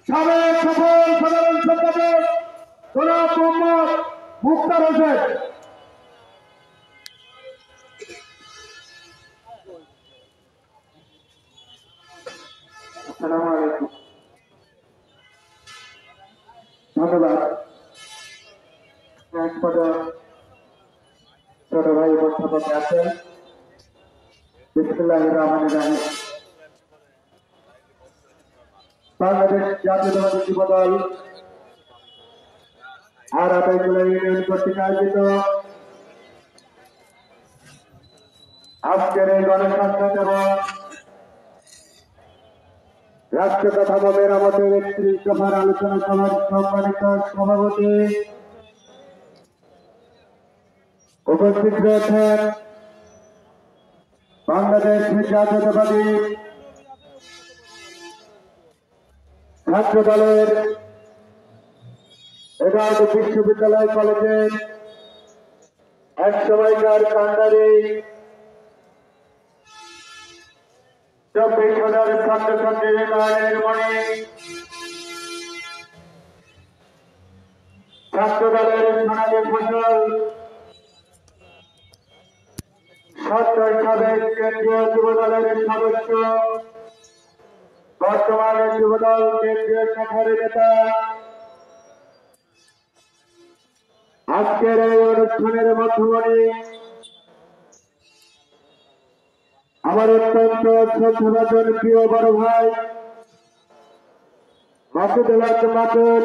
সাবেক সফল সাধারণ সম্পাদক জনাব মোহাম্মদ মুক্তার হোসেন। আসসালামু আলাইকুম। ধন্যবাদ। ছোট ভাই উপস্থাপক আছেন। বিসমিল্লাহির রহমানির রহিম। বাংলাদেশ জাতীয়তাবাদী যুব দল আর আতাইকুলা ইউনিয়ন কর্তৃক আয়োজিত আজকের এই গণসংহত এবং রাষ্ট্র কাঠামো মেরামতের ৩১ দফার আলোচনা সভার সম্মানিত সভাপতি উপস্থিত রয়েছেন বাংলাদেশ জাতীয়তাবাদী ছাত্র দলের 11টি বিশ্ববিদ্যালয় কলেজের এক সময়কার কান্ডারি 24,000 ছাত্রছাত্রী উন্নয়নের মনে ছাত্র দলের সোনালী ফসল সাবেক কেন্দ্রীয় যুব দলের সদস্য, বর্তমানে যুবদল কেন্দ্রীয় শাখার নেতা, আজকের এই অনুষ্ঠানের মাধ্যমে আমার অত্যন্ত শ্রদ্ধাভাজন প্রিয় বড় ভাই মাসুদুল হক মাসুদ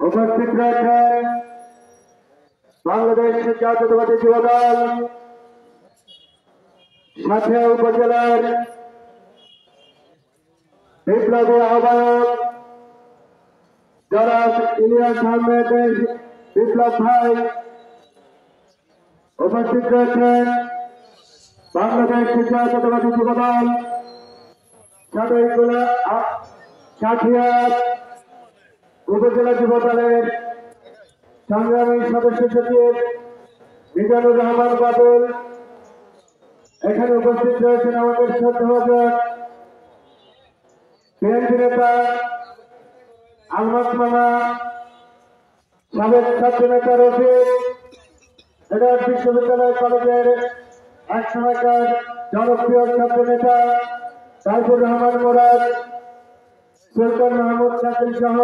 উপস্থিত রয়েছেন বাংলাদেশ জাতীয়তাবাদী যুব দল সাঁথিয়া উপজেলার বিপ্লবী আহ্বায়ক জনাব ইলিয়াস আহমেদ বিপ্লব ভাই উপস্থিত রয়েছেন বাংলাদেশ জাতীয়তাবাদী যুব দল সাঁথিয়া উপজেলা যুব দলের সংগ্রামী সদস্য সচিব মিজানুর রহমান বাদল। এখানে উপস্থিত রয়েছেন আমাদের শ্রদ্ধাভাজন বিএনপি নেতা আলমাস মামা, সাবেক ছাত্র নেতা রফিক, এডার বিশ্ববিদ্যালয় কলেজের এক সময়কার জনপ্রিয় ছাত্র নেতা সাইফুর রহমান মোরাদ, সুলতান মাহমুদ শাকিল সহ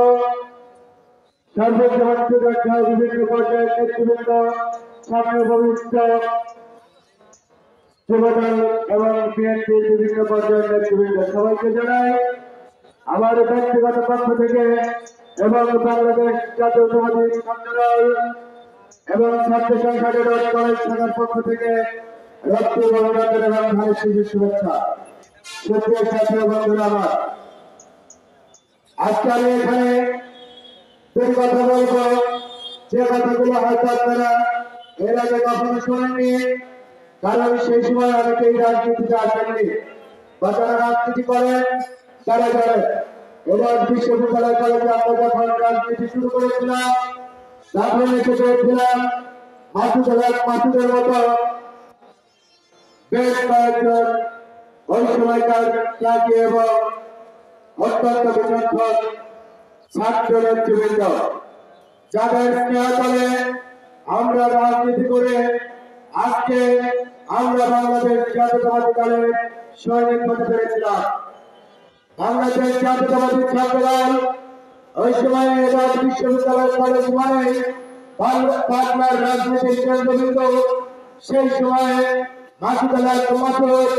সর্বোচ্চ বিভিন্ন পর্যায়ের নেতৃবৃন্দ, সামনে ভবিষ্যৎ যুবদল এবং বিএনপির বিভিন্ন পর্যায়ের নেতৃবৃন্দ সবাইকে জানাই আমার ব্যক্তিগত পক্ষ থেকে এবং বাংলাদেশ জাতীয়তাবাদী ছাত্রদল এবং ছাত্র সংসদের কলেজ শাখার পক্ষ থেকে রক্ত গণতন্ত্র এবং ভারত শিশুর শুভেচ্ছা। সুপ্রিয় ছাত্র বন্ধুরা আমার, আজকে আমি এখানে দুই কথা বলবো, যে কথাগুলো হয়তো আপনারা এর আগে কখনো শোনেননি, কারণ সেই সময় অনেকেই রাজনীতিতে আসেননি বা যারা রাজনীতি করেন তারা জানেন। এবার বিশ্ববিদ্যালয় কলেজে আমরা যখন রাজনীতি শুরু করেছিলাম তখন এসে পেয়েছিলাম মাসুদের মতো বেশ কয়েকজন ওই সময়কার ত্যাগী এবং অত্যন্ত বিচক্ষণ ছাত্র নেতৃবৃন্দ, যাদের স্নেহতলে আমরা রাজনীতি করে আজকে আমরা বাংলাদেশ জাতীয়তাবাদী দলের সৈনিক হতে পেরেছিলাম। বাংলাদেশ জাতীয়তাবাদী ছাত্রদল ওই সময় এবার বিশ্ববিদ্যালয় কলেজ মানে বাংলার রাজনীতির কেন্দ্রবিন্দু। সেই সময়ে মাসুদুল হক মাসুদ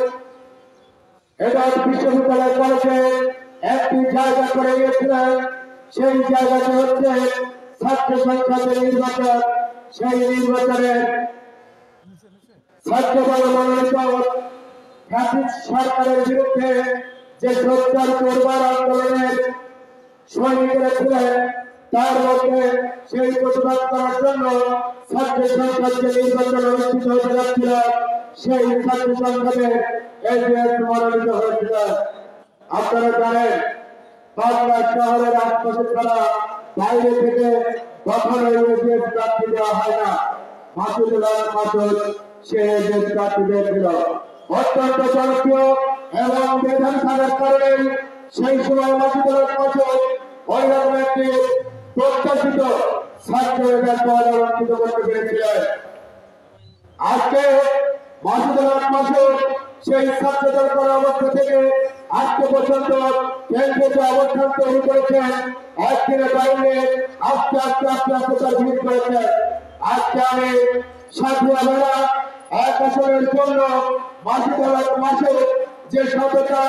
এবার বিশ্ববিদ্যালয় কলেজে একটি জায়গা করে গিয়েছিলেন। সেই জায়গাটি হচ্ছে ছাত্র সংসদের নির্বাচন। সেই নির্বাচনে ছাত্রদল মনোনীত সরকারের বিরুদ্ধে যে সোচ্চার করবার আন্দোলনের সৈনিকেরা ছিলেন, তার মধ্যে সেই প্রতিবাদ করার জন্য ছাত্র সংসদের নির্বাচন অনুষ্ঠিত হতে যাচ্ছিল। সেই ছাত্র সংসদে এজিএস মনোনীত হয়েছিল। আপনারা জানেন বাংলা শহরের আশপাশে ছাড়া বাইরে থেকে কখনোই এজিএস প্রার্থী দেওয়া হয় না। মাসুদুল হক মাসুদ সে এজিএস প্রার্থী দিয়েছিল। অত্যন্ত জনপ্রিয় এবং বিধান সাজার কারণে সেই সময় মাসুদুল হক মাসুদ ওই রকম একটি প্রত্যাশিত ছাত্র নেতার পদ অলঙ্কৃত করতে পেরেছিলেন। আজকে মাসুদুল হক মাসুদ সেই ছাত্রদল করার অবস্থা থেকে আজকে পর্যন্ত কেন্দ্রে অবস্থান তৈরি করেছেন। একদিনের কারণে আস্তে আস্তে আস্তে আস্তে তার ভিড় করেছেন। আজকে আমি সাথিয়া বেলা এক আসনের জন্য মাসুদুল হক মাসুদ যে সততা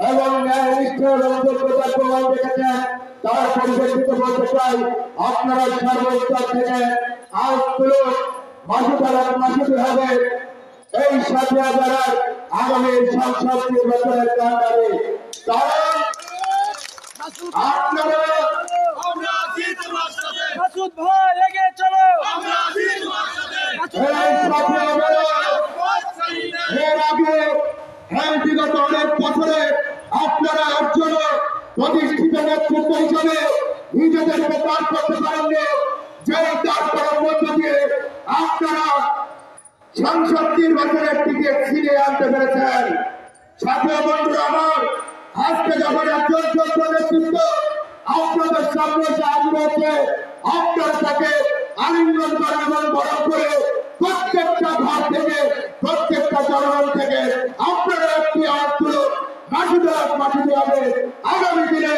এবং ন্যায় নিষ্ঠা এবং যোগ্যতার প্রমাণ রেখেছেন তার পরিপ্রেক্ষিতে বলতে চাই, আপনারা সর্বস্তর থেকে আজ তুলুন মাসুদুল হক মাসুদ হবে এই সাথিয়া বেলার আগামী সংসদ নির্বাচনের কাণ্ডারি। কারণ আপনারা মাসুদ ভাই এগিয়ে চলো। এর আগে বিগত অনেক বছরে আপনারা একজন প্রতিষ্ঠিত নেতৃত্ব হিসেবে নিজেদেরকে দাঁড় করতে পারেননি। যে দাঁড় করার মধ্য দিয়ে আপনারা সংসদ নির্বাচনের দিকে ছিনিয়ে আনতে পেরেছেন। সাথে বন্ধুরা আমার, আজকে যখন একজন যোগ্য নেতৃত্ব আপনাদের সামনে এসে হাজির হয়েছে, আপনারা তাকে আলিঙ্গন করে এবং বরণ করে প্রত্যেকটা ঘর থেকে প্রত্যেকটা জনগণ থেকে আপনারা একটি আওয়াজ তুলুন, মাসুদুল হক মাসুদ হবে আগামী দিনে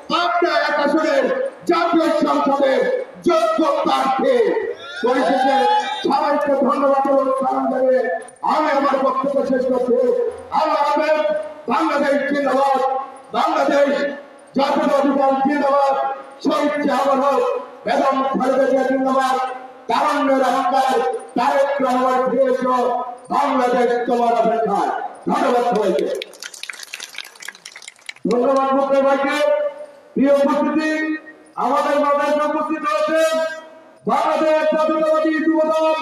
পাবনা 1 আসনের জাতীয় সংসদের যোগ্য প্রার্থী। পরিশেষে সবাইকে ধন্যবাদ এবং সালাম জানিয়ে আমি আমার বক্তব্য শেষ করছি। আল্লাহ হাফেজ। বাংলাদেশ জিন্দাবাদ, বাংলাদেশ জাতীয়তাবাদী দল জিন্দাবাদ, শহীদ জাহাবর হক বেগম খালেদা জিয়া জিন্দাবাদ, তারুণ্যের অহংকার তারেক রহমান ফিরে এসো, বাংলাদেশ তোমার অপেক্ষায়। ধন্যবাদ সবাইকে। ধন্যবাদ মুখ্য ভাইকে। প্রিয় উপস্থিতি, আমাদের মাঝে উপস্থিত রয়েছেন বাংলাদেশ জাতীয়তাবাদী যুবদল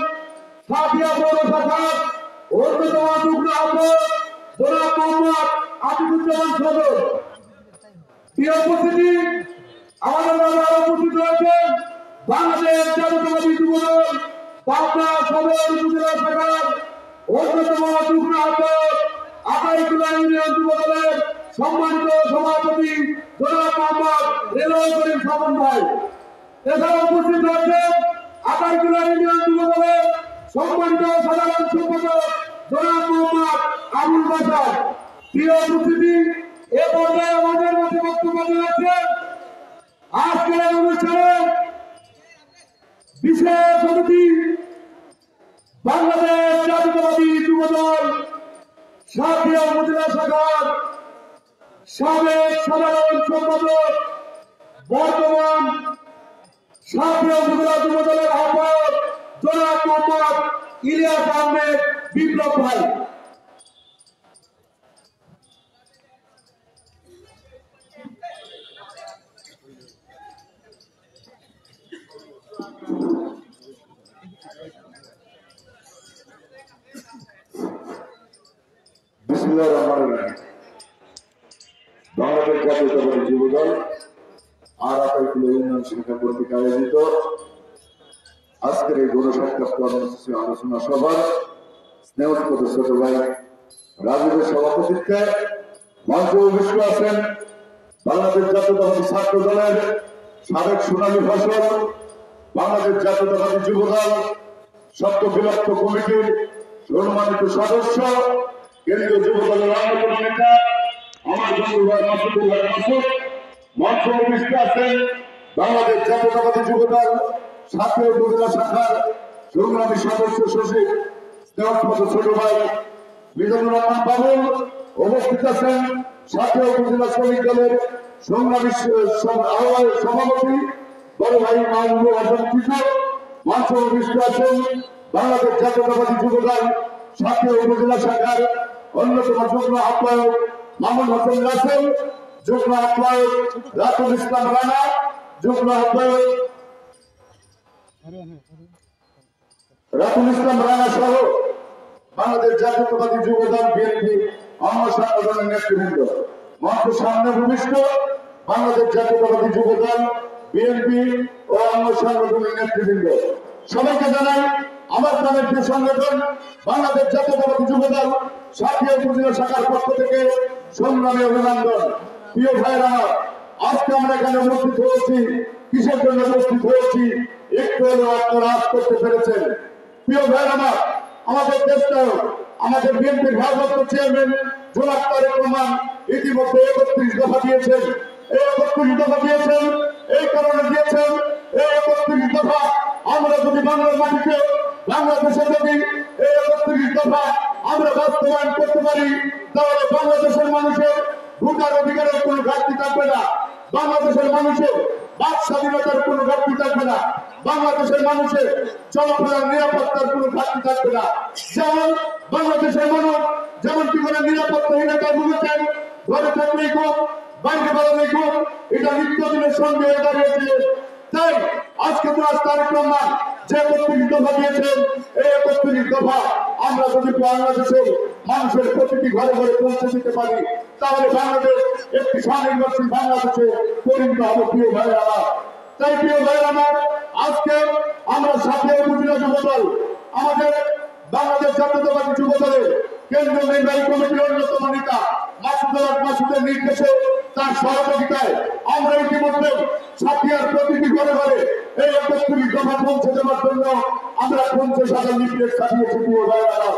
সাথিয়া পৌর শাখার অন্যতম যুগ্ম আহ্বায়ক জনাব মোহাম্মদ আতিকুজ্জামান সদর। প্রিয় উপস্থিতি, আমাদের মাঝে আরো উপস্থিত রয়েছেন বাংলাদেশ জাতীয়তাবাদী যুবদল পাবনা সদর উপজেলা শাখার অন্যতম যুগ্ম আহ্বায়ক আতাইকুল্লাহ ইউনিয়ন যুবদলের সম্মানিত সভাপতি জনাব মোহাম্মদ রেলওয়ে করিম স্বপন ভাই। এছাড়া উপস্থিত রয়েছেন আতাইকুল্লাহ ইউনিয়ন যুবদলের সম্মানিত সাধারণ সম্পাদক জনাব মোহাম্মদ আবুল বাশার। প্রিয় উপস্থিতি, এ পর্যায়ে আমাদের মধ্যে বক্তব্য রাখছেন আজকের অনুষ্ঠানে বিশেষ অতিথি বাংলাদেশ জাতীয়তাবাদী যুবদল সাথিয়া উপজেলা শাখার সাবেক সাধারণ সম্পাদক, বর্তমান সাথিয়া উপজেলা যুবদলের আহ্বায়ক জনাব মোহাম্মদ ইলিয়াস আহমেদ বিপ্লব ভাই। বিসমিল্লাহির রহমানির রহিম। বাংলাদেশ জাতীয়তাবাদী যুবদল আর আতাইকুল্লাহ ইউনিয়ন শাখা কর্তৃক আয়োজিত আজকের এই গণসাক্ষাৎ কর্মসূচি আলোচনা সভার স্নেহস্পদ ছোট ভাই রাজীবের সভাপতিত্বে মঞ্চে উপবিষ্ট আছেন বাংলাদেশ জাতীয়তাবাদী ছাত্র দলের সাবেক সোনালী ফসল, বাংলাদেশ জাতীয়তাবাদী যুবদল সদ্য বিলুপ্ত কমিটির সম্মানিত সদস্য, কেন্দ্রীয় যুবদলের অন্যতম নেতা আমার বন্ধু ভাই মাসুদুল হক মাসুদ। মঞ্চে উপবিষ্ট আছেন বাংলাদেশ জাতীয়তাবাদী যুবদল সাথিয়া উপজেলা শাখার সংগ্রামী সদস্য সচিব স্নেহস্পদ ছোট ভাই মিজানুর রহমান বাবুল। উপস্থিত আছেন সাথিয়া উপজেলা শ্রমিক দলের সংগ্রামী সভাপতি বড় ভাই মাহবুবুর হাসান কিশোর। মঞ্চে উপবিষ্ট আছেন বাংলাদেশ জাতীয়তাবাদী যুবদল সাথিয়া উপজেলা শাখার অন্যতম যুগ্ম আহ্বায়ক মামুন হোসেন রাসেল, যুগ্ম আহ্বায়ক রাতুল ইসলাম রানা, যুগ্ম আহ্বায়ক রাতুল ইসলাম রানা সহ বাংলাদেশ জাতীয়তাবাদী যুবদল বিএনপি অঙ্গ সংগঠনের নেতৃবৃন্দ। মঞ্চের সামনে ভূমিষ্ঠ বাংলাদেশ জাতীয়তাবাদী যুবদল বিএনপি ও অঙ্গ সংগঠনের নেতৃবৃন্দ। সবাইকে জানাই আমার প্রাণের যে সংগঠন বাংলাদেশ জাতীয়তাবাদী যুবদল সাথিয়া উপজেলা শাখার পক্ষ থেকে সংগ্রামী অভিনন্দন। প্রিয় ভাইরা, আজকে আমরা এখানে উপস্থিত হয়েছি, কিসের জন্য উপস্থিত হয়েছি একটু হলেও আপনারা আজ করতে পেরেছেন। প্রিয় ভাইরা, আমাদের দেশটাও আমাদের বিএনপির ভারপ্রাপ্ত চেয়ারম্যান জনাব তারেক রহমান ইতিমধ্যে 31 দফা দিয়েছেন। এই 31 দফা দিয়েছেন এই কারণে দিয়েছেন, এই 31 দফা আমরা যদি বাংলার মাটিতে বাংলাদেশে যদি এই 31 দফা আমরা বাস্তবায়ন করতে পারি, তাহলে বাংলাদেশের মানুষের ভোটার অধিকারের কোনো ঘাটতি থাকবে না, বাংলাদেশের মানুষের বাক স্বাধীনতার কোনো ঘাটতি থাকবে না, বাংলাদেশের মানুষের চলাফেরার নিরাপত্তার কোনো ঘাটতি থাকবে না। যেমন বাংলাদেশের মানুষ যেমন কি করে নিরাপত্তাহীনতায় ভুগেছেন, ঘরে থাকলেই খুব বাইরে বেরোলেই খুব, এটা নিত্যদিনের সঙ্গে হয়ে দাঁড়িয়েছে। তাই আজকে তো তারেক রহমান যে 31 দফা দিয়েছেন, এই 31 দফা আমরা যদি বাংলাদেশের মানুষের প্রতিটি ঘরে ঘরে পৌঁছে দিতে পারি, তাহলে বাংলাদেশ একটি স্বনির্ভরশীল বাংলাদেশে পরিণত হবে। প্রিয় ভাই আমার, তাই প্রিয় ভাই আমার, আজকে আমরা সাথে উপজেলা যুবদল, আমাদের বাংলাদেশ জাতীয়তাবাদী যুবদলের কেন্দ্রীয় নির্বাহী কমিটির অন্যতম নেতা মাসুদের নির্দেশে তার সহযোগিতায় আমরা ইতিমধ্যে সাথিয়ার প্রতিটি ঘরে ঘরে এই 31 দফা পৌঁছে দেওয়ার জন্য আমরা 50,000 লিফলেট ছাপিয়েছি। প্রিয় ভাইরা,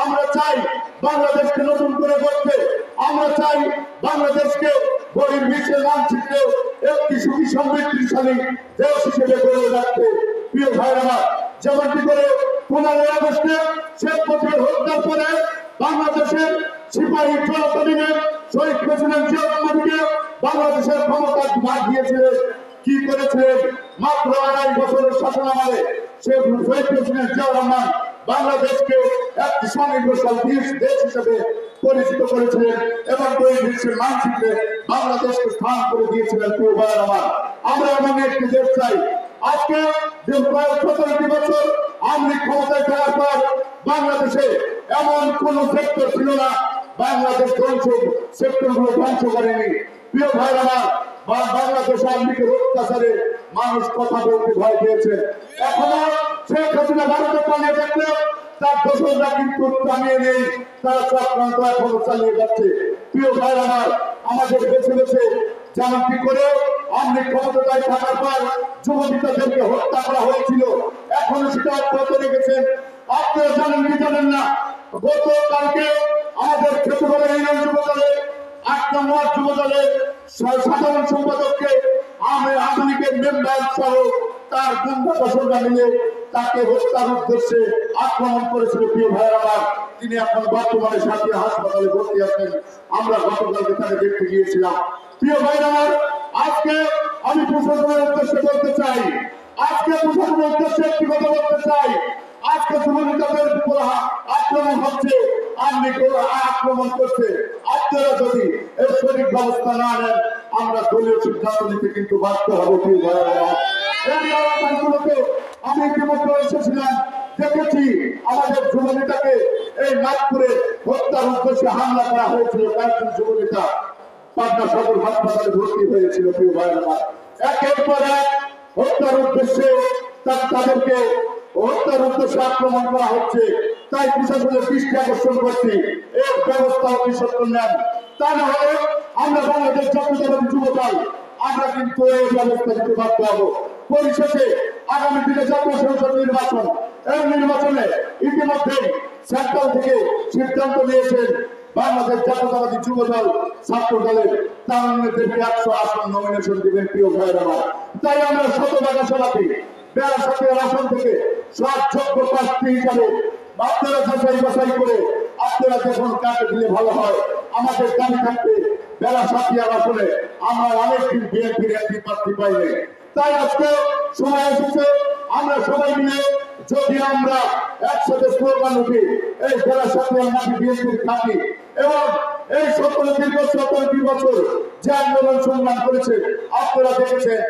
আমরা চাই বাংলাদেশকে নতুন করে গড়তে, আমরা চাই বাংলাদেশকে বহির্বিশ্বের মানচিত্রে একটি সুখী সমৃদ্ধিশালী দেশ হিসেবে গড়ে রাখতে। প্রিয় ভাইরা, যেমনটি করে 15 আগস্টে শেখ মুজিবের হত্যার পরে বাংলাদেশের সিপাহী চলাকালীন শহীদ প্রেসিডেন্ট জিয়া রহমানকে বাংলাদেশের ক্ষমতা ভাগ দিয়েছিলেন। কি করেছিলেন? মাত্র 2.5 বছরের শাসনামলে শহীদ প্রেসিডেন্ট জিয়া রহমান বাংলাদেশকে একটি স্বনির্ভরশীল দেশ হিসেবে পরিচিত করেছিলেন এবং বহির্বিশ্বের মানচিত্রে বাংলাদেশকে স্থান করে দিয়েছিলেন। প্রিয় ভাইরা আমার, আমরা এমন একটি দেশ চাই। আজকে যে প্রায় 17টি বছর আওয়ামী লীগ ক্ষমতায় থাকার পর বাংলাদেশে এমন কোন সেক্টর ছিল না বাংলাদেশ সেক্টরগুলো ধ্বংস করেনি। প্রিয় ভাইরা আমার, বাংলাদেশ আওয়ামী লীগের অত্যাচারে মানুষ কথা বলতে ভয় পেয়েছে। এখনো শেখ হাসিনা ভারতে পালিয়ে থাকলে তার দোষরা কিন্তু থামিয়ে নেই, তারা চক্রান্ত এখনো চালিয়ে যাচ্ছে। প্রিয় ভাইরা আমার, আমাদের বেছে বেছে যেমনটি করে আওয়ামী লীগ ক্ষমতায় থাকার পর যুবতীদেরকে হত্যা করা হয়েছিল, এখনো সেটা অব্যাহত রেখেছেন। আপনারা জানেন কি জানেন না, গতকালকে আমাদের ক্ষেত্রপাড়া ইউনিয়ন যুবদলের 8 নম্বর যুবদলের সাধারণ সম্পাদককে আওয়ামী লীগের মেম্বার সহ তার গুন্ডা দশরা মিলে তাকে হত্যার উদ্দেশ্যে আক্রমণ করেছিল। প্রিয় ভাইরা আমার, তিনি এখন বর্তমানে সাথিয়া হাসপাতালে ভর্তি আছেন। আমরা গতকালকে তাকে দেখতে গিয়েছিলাম। প্রিয় ভাইরা আমার, আজকে আমি প্রশাসনের উদ্দেশ্যে বলতে চাই, একটি কথা বলতে চাই। আজকে যুবলীগের উপর আক্রমণ হচ্ছে, আক্রমণ করছে। আপনারা যদি এর সঠিক ব্যবস্থা না নেন, আমরা দলীয় সিদ্ধান্ত নিতে কিন্তু বাধ্য হবো। প্রিয় ভাইরা, এই এলাকাগুলোতে আমি ইতিমধ্যে এসেছিলাম, দেখেছি আমাদের যুবনেতাকে এই নাগপুরে হত্যার উদ্দেশ্যে হামলা করা হয়েছিল। কয়েকজন যুবনেতা পাটনা সদর হাসপাতালে ভর্তি হয়েছিল। প্রিয় ভাইরা, একের পর এক হত্যার উদ্দেশ্যে তাদেরকে হত্যার উদ্দেশ্যে আক্রমণ করা হচ্ছে। তাই প্রশাসনের দৃষ্টি আকর্ষণ করছি, এর ব্যবস্থা অতি সত্তর নেন। তা না হলে আমরা বাংলাদেশ জাতীয়তাবাদী যুবদল আমরা কিন্তু এই ব্যবস্থা নিতে বাধ্য হবো। পরিশেষে আগামী দিনে জাতীয় সংসদ নির্বাচন, এই নির্বাচনে ইতিমধ্যে সেন্ট্রাল থেকে সিদ্ধান্ত নিয়েছেন বাংলাদেশ জাতীয়তাবাদী যুবদল ছাত্র দলের তারুণ্যদেরকে 100 আসন নমিনেশন দিবেন। প্রিয় ভাইরা, তাই আমরা শতভাগ আশাবাদী বেলা সাথিয়ার আসন থেকে সব যোগ্য প্রার্থী হিসাবে আপনারা যাচাই বাছাই করে আপনারা দেখুন কাকে দিলে ভালো হয়। আমাদের দাবি থাকবে বেলা সাথিয়ার আসনে আমরা অনেকদিন বিএনপির এমপি প্রার্থী পাইনি। তাই আজকে সময় এসেছে আমরা সবাই মিলে যদি আমরা একসাথে স্লোগান উঠি, এই বেলা সাথিয়ার মাটি বিএনপির থাকি এবং এই 17 বছর যে আন্দোলন সংগ্রাম করেছে আপনারা দেখেছেন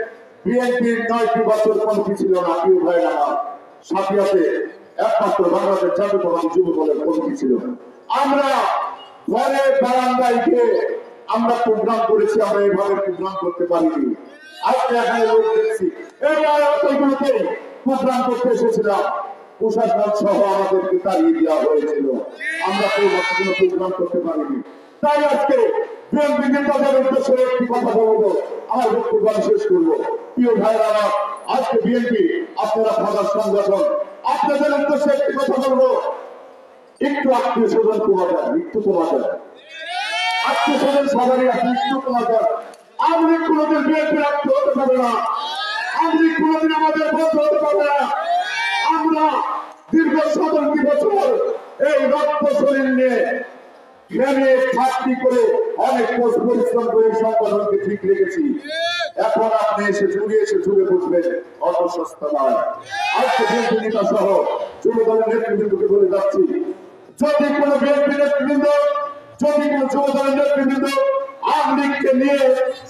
বিএনপির 9টি বছর কমিটি ছিল না। প্রিয় ভাইরা, সাথিয়াতে একমাত্র বাংলাদেশ জাতীয়তাবাদী যুবদলের কমিটি ছিল। আমরা ঘরে বারান্দায় গিয়ে আমরা প্রোগ্রাম করেছি, আমরা এইভাবে প্রোগ্রাম করতে পারিনি। আজকে এখানে লোক দেখছি এই এলাকাগুলোতে প্রোগ্রাম করতে এসেছিলাম, প্রশাসন সহ আমাদেরকে তাড়িয়ে দেওয়া হয়েছিল, আমরা কোনো প্রোগ্রাম করতে পারিনি। তাই আজকে বিএনপি নেতাদের উদ্দেশ্যে একটি কথা বলবো, আমার বক্তব্য আমি শেষ করবো। প্রিয় ভাইরা আমার, আজকে বিএনপি আপনারা প্রধান সংগঠন, আপনাদের উদ্দেশ্যে একটি কথা বলবো, একটু আত্মীয় স্বজন কমা যায়, মৃত্যু কমা যায়, আত্মীয় স্বজন সবারই আছে, একটু কমা যায়। আমি কোনোদিন বিএনপি রাখতে হতে পারে না, আমি কোনোদিন আমাদের বন্ধ হতে পারে না। আমরা দীর্ঘ 17 বছর এই রক্ত শরীর নিয়ে ঘেমে চাকরি করে অনেক পরিশ্রম করে সংগঠনকে ঠিক রেখেছি। এখন আপনি এসে যুগে বুঝবেন অত সস্তা নয়। আজকে বিএনপি নেতা সহ যুব দলের নেতৃবৃন্দকে বলে যাচ্ছি, যদি কোনো বিএনপি নেতৃবৃন্দ, যদি কোনো যুব দলের নেতৃবৃন্দ আওয়ামী লীগকে নিয়ে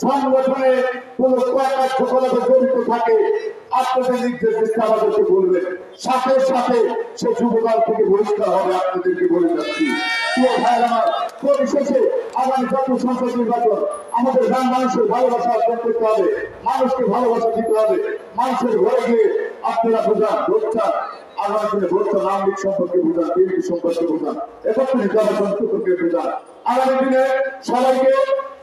সংগঠনে কোন কার্যকলাপে জড়িত থাকে, আপনাদের নির্দেশ দিচ্ছে আমাদেরকে বলবেন, সাথে সাথে সে যুবদল থেকে বহিষ্কার হবে। আপনাদেরকে বলে যাচ্ছি, পরিশেষে আগামী জাতীয় সংসদ নির্বাচন আমাদের গ্রাম মানুষের ভালোবাসা অর্জন করতে হবে, মানুষকে ভালোবাসা দিতে হবে। মানুষের ঘরে গিয়ে আপনারা বোঝান, ভোটচান আগামী দিনে ভোটচান আওয়ামী লীগ সম্পর্কে বোঝান, বিএনপি সম্পর্কে বোঝান, একত্রিশ নির্বাচন সম্পর্কে বোঝান। আগামী দিনে সবাইকে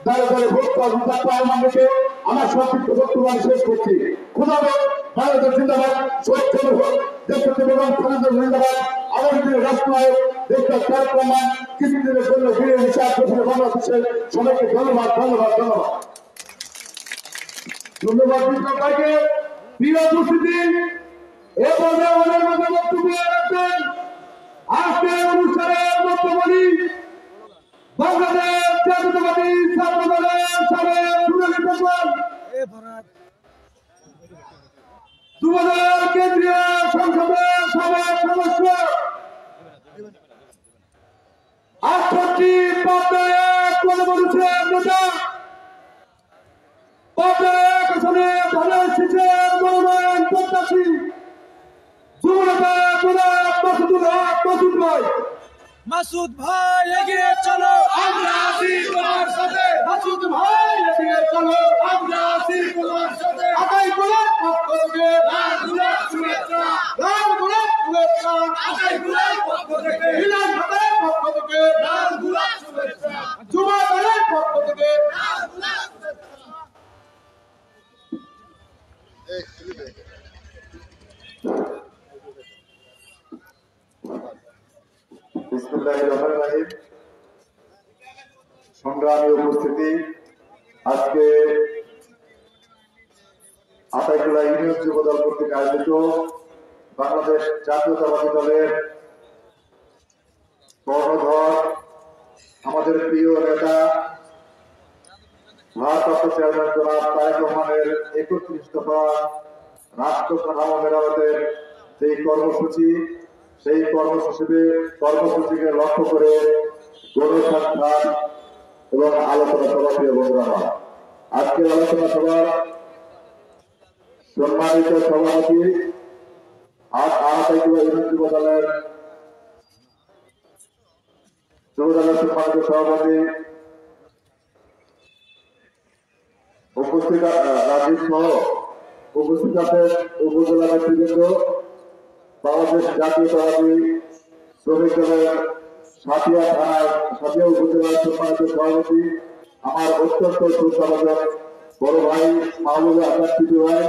দাঁড়ে দাঁড়ে ভোট পাওয়া আহ্বান রেখে আমার সংক্ষিপ্ত বক্তব্য আমি শেষ করছি। খুদাবাদ, বাংলাদেশ জিন্দাবাদ, স্বচ্ছ ভোট, দেশকে বেগম খালেদা জিন্দাবাদ। আগামী দিনে রাষ্ট্রনায়ক দেশটার তারেক রহমান কিছুদিনের জন্য ফিরে হিসাব করে বাংলাদেশে সবাইকে ধন্যবাদ ধন্যবাদ ধন্যবাদ ধন্যবাদ। সবাইকে প্রিয় উপস্থিতি, এ পর্যায়ে আমাদের মধ্যে বক্তব্য রাখবেন আজকের অনুষ্ঠানের বক্তব্যী বাংলাদেশ জাতীয়তাবাদী ছাত্র দলের সাবেক যুবদলের যুবদলের কেন্দ্রীয় সংসদের সাবেক সদস্য 68 পাবনায় গণমানুষের নেতা, পাবনায় আসনে ধানের শীষের মনোনয়ন প্রত্যাশী যুবনেতা জনাব মাসুদুল হক মাসুদ ভাই। মাসুদ ভাই এগিয়ে চলো, আমরা আছি তোমার সাথে। মাসুদ ভাই এগিয়ে চলো, আমরা আছি তোমার সাথে। আগাই গোলাপ পক্ষ থেকে লাল গোলাপ শুভেচ্ছা, লাল গোলাপ শুভেচ্ছা, আকাই গোলাপ পক্ষ থেকে মিলান ভাতারের পক্ষ থেকে লাল গোলাপ শুভেচ্ছা, যুব দলের পক্ষ থেকে লাল গোলাপ শুভেচ্ছা। বিসমিল্লাহির রহমানির রহিম। সংগ্রামী উপস্থিতি, আজকে আতাইকুলা ইউনিয়ন যুবদল কর্তৃক আয়োজিত বাংলাদেশ জাতীয়তাবাদী দলের কর্ণধর, আমাদের প্রিয় নেতা ভারপ্রাপ্ত চেয়ারম্যান জনাব তারেক রহমানের 31 দফা রাষ্ট্র কাঠামো মেরামতের যে কর্মসূচি, সেই কর্মসূচিকে লক্ষ্য করে গণসাক্ষাৎ এবং আলোচনা সভা, প্রিয় বন্ধুরা, আজকের আলোচনা সভার সম্মানিত সভাপতি আতাইকুলা ইউনিয়ন যুবদলের সম্মানিত সভাপতি উপস্থিত রাজীব সহ উপস্থিত আছেন উপজেলা নেতৃবৃন্দ, বাংলাদেশ জাতীয়তাবাদী শ্রমিক দলের সাথিয়া উপজেলার সম্মানিত সভাপতি, আমার অত্যন্ত শ্রদ্ধাভাজন বড় ভাই মাহবুবে আজাদ পিটু ভাই,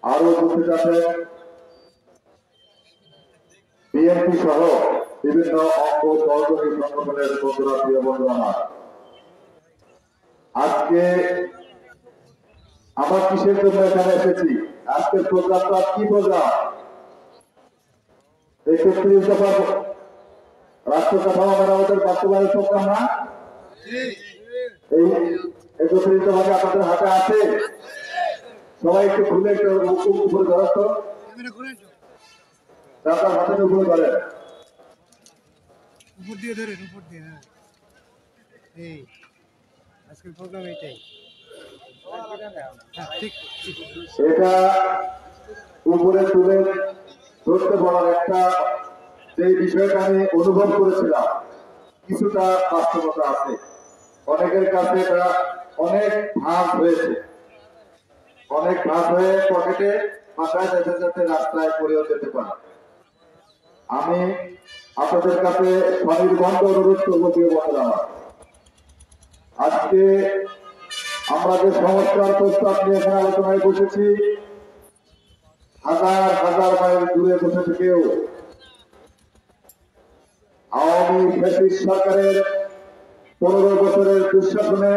আরো উপস্থিত আছেন বিএনপি সহ বিভিন্ন অঙ্গ সহযোগী সংগঠনের বন্ধুরা, প্রিয় বন্ধুরা আমার। আজকে আমার কিসের জন্য এখানে এসেছি? আজকের প্রোগ্রামটা কি প্রোগ্রাম? 31 দফা রাষ্ট্র কাঠামো মেরামতের বাস্তবায়নের প্রোগ্রাম না? এই 31 দফাকে আপনাদের হাতে আছে? সবাই একটু খুলে একটু উপরে ধরাত, আপনার হাতের উপরে ধরেন, উপর দিয়ে ধরেন, উপর দিয়ে। হ্যাঁ, এই আজকের প্রোগ্রাম এইটাই। এটা উপরে তুলে ধরতে বলার একটা যে বিষয়টা আমি অনুভব করেছিলাম, কিছুটা বাস্তবতা আছে। অনেকের কাছে এটা অনেক ভাগ হয়েছে, অনেক ভাগ হয়ে পকেটে মাথায় যেতে যেতে রাস্তায় পড়েও যেতে পারে। আমি আপনাদের কাছে স্বনির্বন্ধ অনুরোধ করবো প্রিয় বন্ধুরা। আজকে আমরা যে সংস্কার প্রস্তাব নিয়ে এখানে আলোচনায় বসেছি, হাজার হাজার মাইল দূরে বসে থেকেও আওয়ামী ফ্যাসিস্ট সরকারের 15 বছরের দুঃশাসনে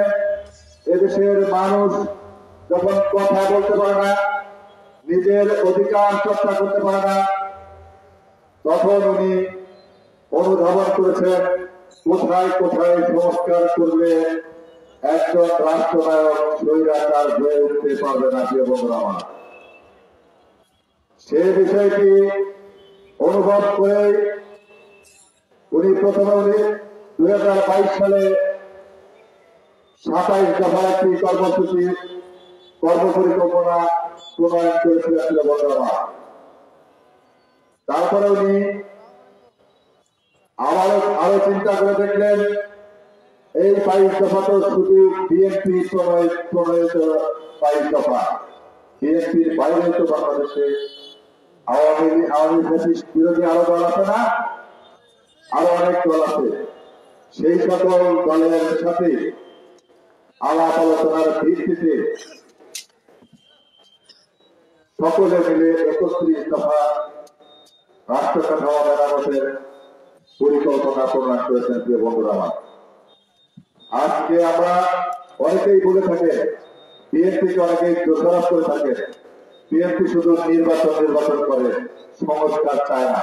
এদেশের মানুষ যখন কথা বলতে পারে না, নিজের অধিকার চর্চা করতে পারে না, তখন উনি অনুধাবন করেছেন কোথায় কোথায় সংস্কার করলে একজন রাষ্ট্রনায়ক স্বৈরাচার হয়ে উঠতে পারবে না। প্রিয় বন্ধুরা আমার, সে বিষয়টি অনুভব করে উনি প্রথমে 2022 সালে 27 দফার একটি কর্মপরিকল্পনা প্রণয়ন করেছিলেন। প্রিয় বন্ধুরা আমার, তারপরে উনি আরো চিন্তা করে দেখলেন এই 22 দফা তো শুধু বিএনপি প্রণয়িত 22 দফা, বিএনপির বাইরে তো বাংলাদেশে আওয়ামী ফ্যাসিস্ট বিরোধী আরো দল আছে না, আরো অনেক দল আছে। সেই সকল দলের সাথে আলাপ আলোচনার ভিত্তিতে সকলে মিলে 31 দফা রাষ্ট্র কাঠামো মেরামতের পরিকল্পনা প্রণয়ন করেছেন। প্রিয় বন্ধুরা আমার, আজকে আমরা অনেকেই বলে থাকে, বিএনপিকে অনেকেই দোষারোপ করে থাকে, বিএনপি শুধু নির্বাচন করে, সংস্কার চায় না।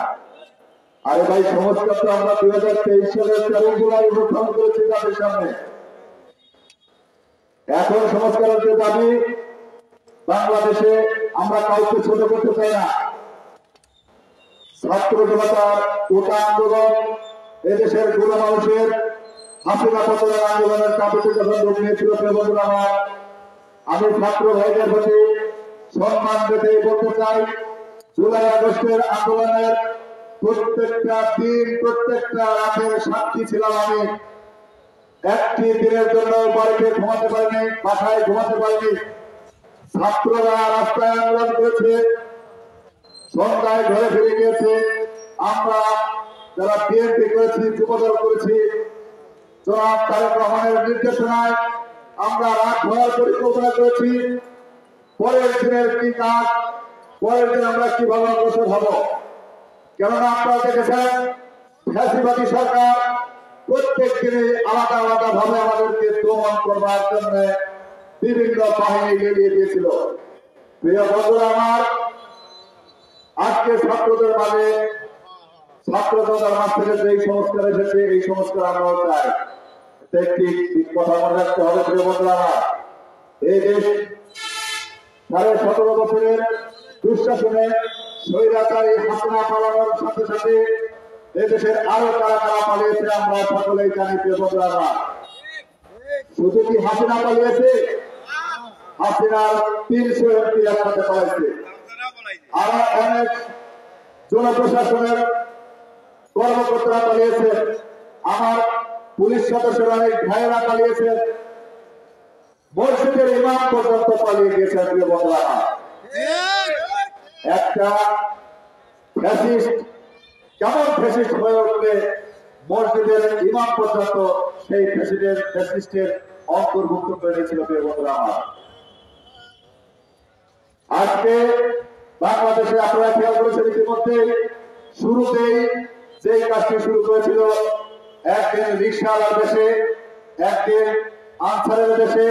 আরে ভাই, সংস্কার তো আমরা 2023 সালের 13 জুলাই উত্থাপন করেছি তাদের সামনে। এখন সংস্কারের যে দাবি, বাংলাদেশে আমরা কাউকে ছোট করতে চাই না। ছাত্র জনতার কোটা আন্দোলন, এদেশের গরিব মানুষের হাসিনা পতনের আন্দোলনের কাপড়ে যখন রূপ নিয়েছিল, আমি ছাত্র ভাইদের প্রতি সম্মান রেখে বলতে চাই, জুলাই আগস্টের আন্দোলনের প্রত্যেকটা দিন, প্রত্যেকটা রাতের সাক্ষী ছিলাম আমি। একটি দিনের জন্য বাড়িতে ঘুমাতে পারিনি, বাসায় ঘুমাতে পারিনি। ছাত্ররা রাস্তায় আন্দোলন করেছে, সন্ধ্যায় ঘরে ফিরে গিয়েছে। আমরা যারা বিএনপি করেছি, যুবদল করেছি, জনাব তারেক রহমানের নির্দেশনায় আমরা রাত ভরার পরিকল্পনা করেছি। পরের দিনের কি কাজ, পরের দিন আমরা কিভাবে অগ্রসর হব। কেননা আপনারা দেখেছেন, ফ্যাসিবাদী সরকার প্রত্যেক দিনে আলাদা আলাদা ভাবে আমাদেরকে দমন করবার জন্য বিভিন্ন বাহিনী গেলিয়ে দিয়েছিল। প্রিয় বন্ধুরা আমার, আজকে ছাত্রদের মাঝে, ছাত্রদের মাঝ থেকে যে সংস্কার এসেছে, এই সংস্কার আমরাও চাই। একটি কথা মনে রাখতে হবে প্রিয় বন্ধুরা আমার, এই দেশ 17.5 বছরের দুঃশাসনে স্বৈরাচারী হাসিনা পালানোর সাথে সাথে এদেশের আরো কারা কারা পালিয়েছে আমরা সকলেই জানি। প্রিয় বন্ধুরা আমার, শুধু কি হাসিনা পালিয়েছে? হাসিনার 300 এমপি একসাথে পালাইছে। আরো অনেক জনপ্রশাসনের কর্মকর্তারা পালিয়েছে, আমার পুলিশ সদস্যরা, অনেক ভাইয়েরা পালিয়েছে, মসজিদের ইমাম পর্যন্ত পালিয়ে গিয়েছে। প্রিয় বন্ধুরা, একটা ফ্যাসিস্ট কেমন ফ্যাসিস্ট হয়ে উঠবে, মসজিদের ইমাম পর্যন্ত সেই ফ্যাসিস্টের অন্তর্ভুক্ত করে নিয়েছিল। প্রিয় বন্ধুরা আমার, আজকে বাংলাদেশে আপনারা খেয়াল করেছেন, ইতিমধ্যে শুরুতেই যেই কাজটি শুরু করেছিল, একদিন রিকশাওয়ালার দেশে, একদিন আনসারের দেশে,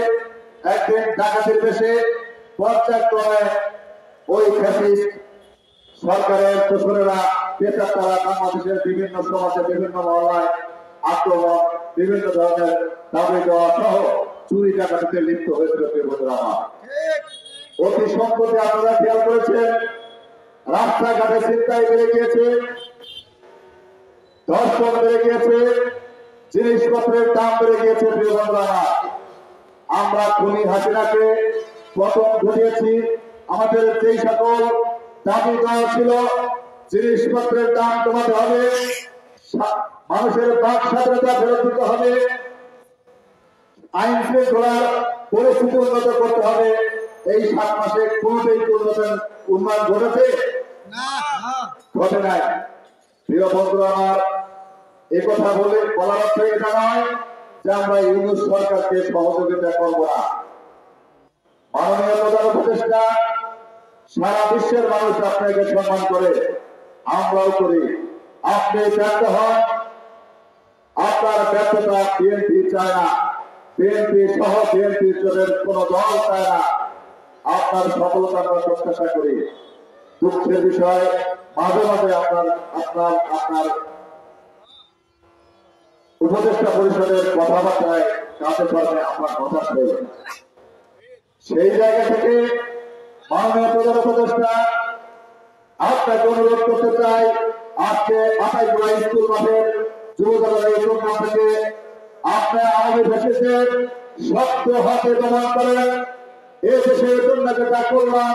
একদিন ডাকাতির দেশে, পর্যায়ক্রমে ওই ফ্যাসিস্ট সরকারের দোসরেরা, পেশাদাররা বাংলাদেশের বিভিন্ন সমাজে, বিভিন্ন মহল্লায় আক্রমণ, বিভিন্ন ধরনের দাবি দেওয়া সহ চুরি ডাকাতিতে লিপ্ত হয়েছিল। অতি সম্প্রতি আপনারা খেয়াল করেছেন, রাস্তাঘাটে ছিনতাই বেড়ে গিয়েছে, ধর্ষণ বেড়ে গিয়েছে, জিনিসপত্রের দাম বেড়ে গিয়েছে। প্রিয় বন্ধুরা, আমরা খুনি হাসিনাকে পতন ঘটিয়েছি। আমাদের যেই সকল দাবি দেওয়া ছিল, জিনিসপত্রের দাম কমাতে হবে, মানুষের বাক স্বাধীনতা ফেরত দিতে হবে, আইন শৃঙ্খলার পরিস্থিতি উন্নত করতে হবে, এই 7 মাসে কোনটাই উন্নয়ন ঘটেছে? ঘটে নাই। প্রিয় বন্ধুরা আমার, এই কথা বলার অর্থ এটা নয় যে আমরা ইউনূস সরকারকে সহযোগিতা করবো না। মাননীয় প্রধান উপদেষ্টা, সারা বিশ্বের মানুষ আপনাকে সম্মান করে, আমরাও করি। আপনি ব্যর্থ হন, আপনার ব্যর্থতা বিএনপি চায় না, বিএনপি সহ বিএনপি জোটের কোন দল চায় না। আপনার সফলতা আমরা প্রত্যাশা করি। দুঃখের বিষয়, মাঝে মাঝে আপনার উপদেষ্টা পরিষদের কথাবার্তায় কাছে কর্মে আপনার হতাশ হয়ে, সেই জায়গা থেকে মাননীয় প্রধান উপদেষ্টা আপনাকে অনুরোধ করতে চাই, আজকে 28 স্কুল মাঠের যুবদলের এই প্রোগ্রাম থেকে আপনি আওয়ামী ফ্যাসিস্টের শক্ত হাতে দমন করেন। এ দেশের জন্য যেটা করলাম,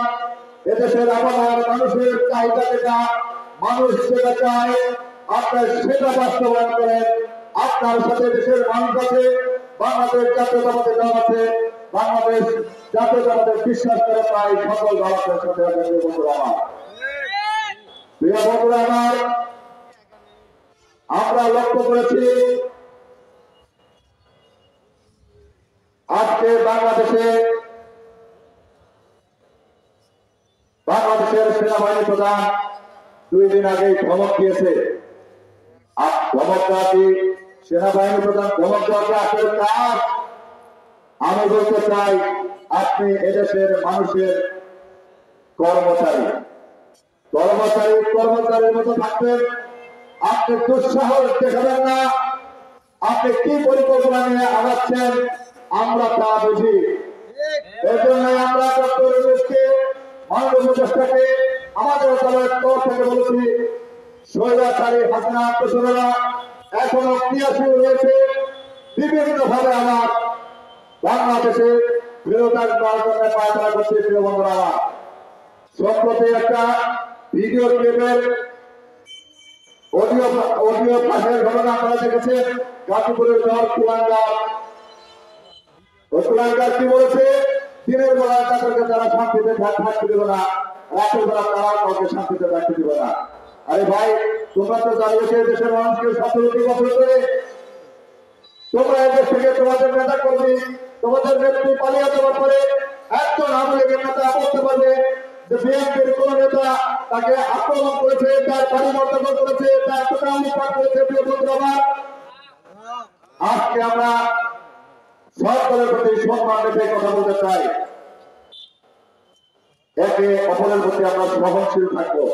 এদেশের আবহাওয়ার মানুষের চাহিদা যেটা, মানুষ যেটা চায়, আপনার সেটা বাস্তবায়ন করেন। আপনার সাথে দেশের মানুষ আছে, বাংলাদেশ জাতীয়তাবাদী দল আছে, বাংলাদেশ জাতীয়তাবাদের বিশ্বাস করে প্রায় সকল দলের সাথে আছে। বন্ধুরা আমার, প্রিয় বন্ধুরা আমার, আমরা লক্ষ্য করেছি আজকে বাংলাদেশের সেনাবাহিনী প্রধান 2 দিন আগে ধমক দিয়েছে। সেনাবাহিনী প্রধান ধমক দেওয়াকে আসলে কাজ, আমি বলতে চাই, আপনি এদেশের মানুষের কর্মচারীর মতো থাকবেন। আপনি দুঃসাহস দেখাবেন না। আপনি কি পরিকল্পনা নিয়ে আগাচ্ছেন আমরা তা বুঝি। এই জন্য আমরা ডক্টর ইউনূসকে, মাননীয় উপদেষ্টাকে আমাদের দলের তরফ থেকে বলেছি, স্বৈরাচারী হাসিনা প্রশাসনেরা এখনো ক্রিয়াশীল রয়েছে। বিভিন্ন ভাবে আমার বাংলাদেশে ফেরত আসবার জন্য পায়তারা করছে। প্রিয় বন্ধুরা আমার, সম্প্রতি একটা ভিডিও ক্লিপের অডিও ফাঁসের ঘটনা আপনারা দেখেছেন। গাজীপুরের শহর কুলাঙ্গার কি বলেছে, দিনের বেলা তাদেরকে তারা শান্তিতে থাকতে দেবে না, রাতের বেলা তারা কাউকে শান্তিতে থাকতে দেবে না। আরে ভাই, তোমরা তো দাঁড়িয়েছে দেশের মানুষকে 17 বছর ধরে, তোমরা এদেশ থেকে তোমাদের নেতা কর্মী, তোমাদের নেত্রী পালিয়ে যাওয়ার পরে একজন আওয়ামী লীগের নেতা বলতে পারবে যে বিএনপির কোন নেতা তাকে আক্রমণ করেছে, তার বাড়ি মন্তব্য করেছে, তার টোটাল লুটপাট করেছে। প্রিয় বন্ধুরা, আজকে আমরা সরকারের প্রতি সম্মান রেখে কথা বলতে চাই। একে অপরের প্রতি আমরা সহনশীল থাকবো,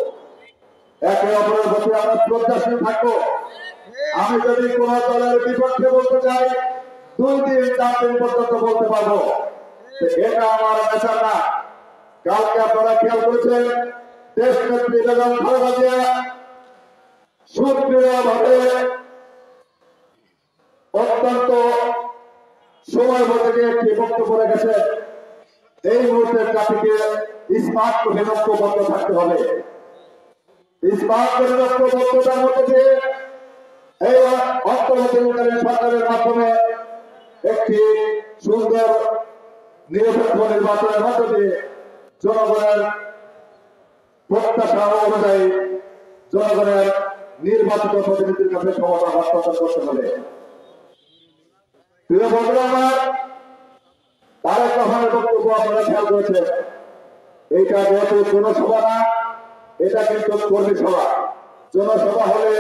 একে অপরের প্রতি আমরা শ্রদ্ধাশীল থাকবো। আমি যদি কোন দলের বিপক্ষে বলতে চাই, 2 দিন 4 দিন পর্যন্ত বলতে পারবো, এটা আমার নেশা না। কালকে আপনারা খেয়াল করেছেন, দেশ নেত্রী বেগম খালেদা জিয়া সুপ্রিয়ভাবে অত্যন্ত সময় বলতে একটি বক্তব্য রেখেছে। এই মুহূর্তে জাতিকে স্মার্ট করে ঐক্যবদ্ধ থাকতে হবে। স্মার্ট করে ঐক্যবদ্ধতার মধ্যে দিয়ে এই অন্তর্বর্তীকালীন সরকারের মাধ্যমে একটি সুন্দর নিরপেক্ষ নির্বাচনের মধ্য দিয়ে জনগণের প্রত্যাশা অনুযায়ী জনগণের নির্বাচিত প্রতিনিধির কাছে ক্ষমতা হস্তান্তর করতে হবে। প্রিয় বন্ধুরা আমার, তারেক রহমানের বক্তব্য আপনারা খেয়াল করেছেন, এইটা যেহেতু জনসভা না, এটা কিন্তু কর্মী সভা। জনসভা হলে